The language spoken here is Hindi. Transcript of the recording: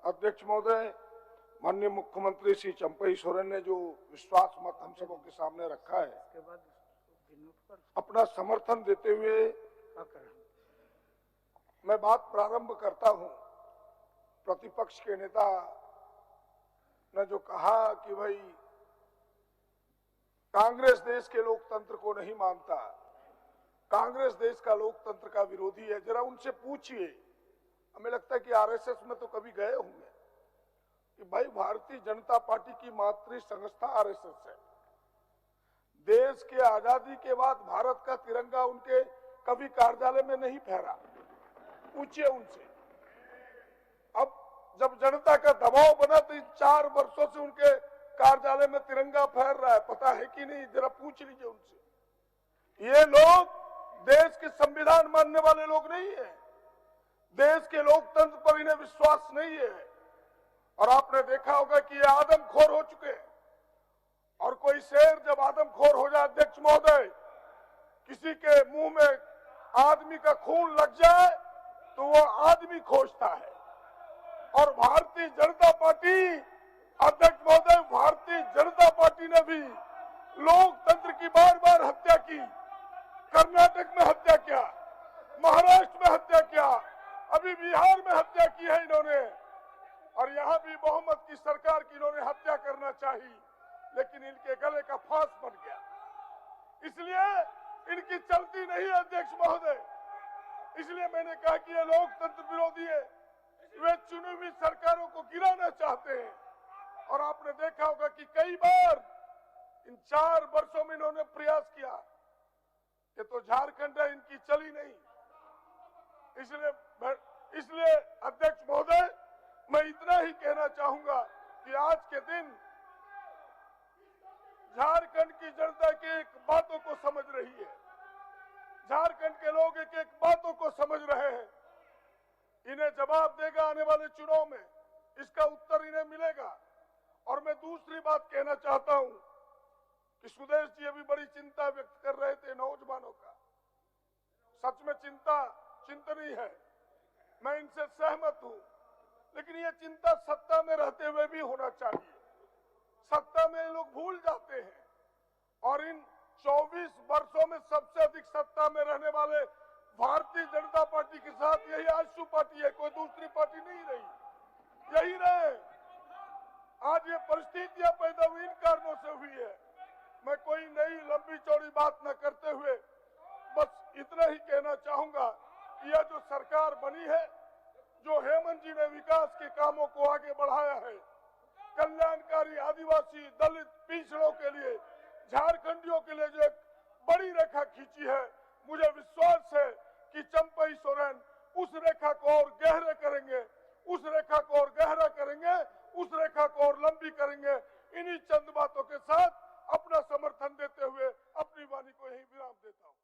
अध्यक्ष महोदय, माननीय मुख्यमंत्री श्री चंपई सोरेन ने जो विश्वास मत हम सबों के सामने रखा है, अपना समर्थन देते हुए मैं बात प्रारंभ करता हूं। प्रतिपक्ष के नेता ने जो कहा कि भाई कांग्रेस देश के लोकतंत्र को नहीं मानता, कांग्रेस देश का लोकतंत्र का विरोधी है, जरा उनसे पूछिए। हमें लगता है कि आरएसएस में तो कभी गए होंगे कि भाई भारतीय जनता पार्टी की मातृ संस्था आरएसएस है। देश के आजादी के बाद भारत का तिरंगा उनके कभी कार्यालय में नहीं फहरा, पूछिए उनसे। अब जब जनता का दबाव बना तो इन 4 वर्षों से उनके कार्यालय में तिरंगा फहर रहा है, पता है कि नहीं? जरा पूछ लीजिए उनसे। ये लोग देश के संविधान मानने वाले लोग नहीं है, देश के लोकतंत्र पर इन्हें विश्वास नहीं है। और आपने देखा होगा कि ये आदमखोर हो चुके हैं। और कोई शेर जब आदमखोर हो जाए, अध्यक्ष महोदय, किसी के मुंह में आदमी का खून लग जाए तो वो आदमी खोजता है। और भारतीय जनता पार्टी, अध्यक्ष महोदय, भारतीय जनता पार्टी ने भी लोकतंत्र की बार बार हत्या की। कर्नाटक में हत्या किया, महाराष्ट्र में हत्या किया, अभी बिहार में हत्या की है इन्होंने। और यहाँ भी बहुमत की सरकार की इन्होंने हत्या करना चाहिए, लेकिन इनके गले का फांस बन गया, इसलिए इनकी चलती नहीं है अध्यक्ष महोदय। इसलिए मैंने कहा कि ये लोकतंत्र विरोधी है, वे चुनी हुई सरकारों को गिराना चाहते हैं। और आपने देखा होगा कि कई बार इन 4 वर्षों में इन्होंने प्रयास किया कि तो झारखंड है, इनकी चली नहीं। इसलिए अध्यक्ष महोदय, मैं इतना ही कहना चाहूंगा कि आज के दिन झारखंड की जनता की एक बातों को समझ रही है, झारखंड के लोग एक एक बातों को समझ रहे हैं। इन्हें जवाब देगा आने वाले चुनाव में, इसका उत्तर इन्हें मिलेगा। और मैं दूसरी बात कहना चाहता हूं कि सुदेश जी अभी बड़ी चिंता व्यक्त कर रहे थे नौजवानों का। सच में चिंतनीय है, मैं इनसे सहमत हूं, लेकिन ये चिंता सत्ता में रहते हुए भी होना चाहिए। सत्ता में लोग भूल जाते हैं, और इन 24 वर्षों में सबसे अधिक सत्ता में रहने वाले भारतीय जनता पार्टी के साथ यही आजसू पार्टी है, कोई दूसरी पार्टी नहीं रही, यही रहे। आज ये परिस्थितियां पैदा हुई इन कारणों से हुई है। मैं कोई नई लंबी चौड़ी बात न करते हुए बस इतना ही कहना चाहूंगा कि यह जो सरकार बनी है, जो हेमंत जी ने विकास के कामों को आगे बढ़ाया है, कल्याणकारी आदिवासी, दलित, पिछड़ों के लिए, झारखंडियों के लिए जो एक बड़ी रेखा खींची है, मुझे विश्वास है कि चंपई सोरेन उस रेखा को और गहरे करेंगे, उस रेखा को और गहरा करेंगे, उस रेखा को और लंबी करेंगे। इन्हीं चंद बातों के साथ अपना समर्थन देते हुए अपनी वाणी को यहीं विराम देता हूं।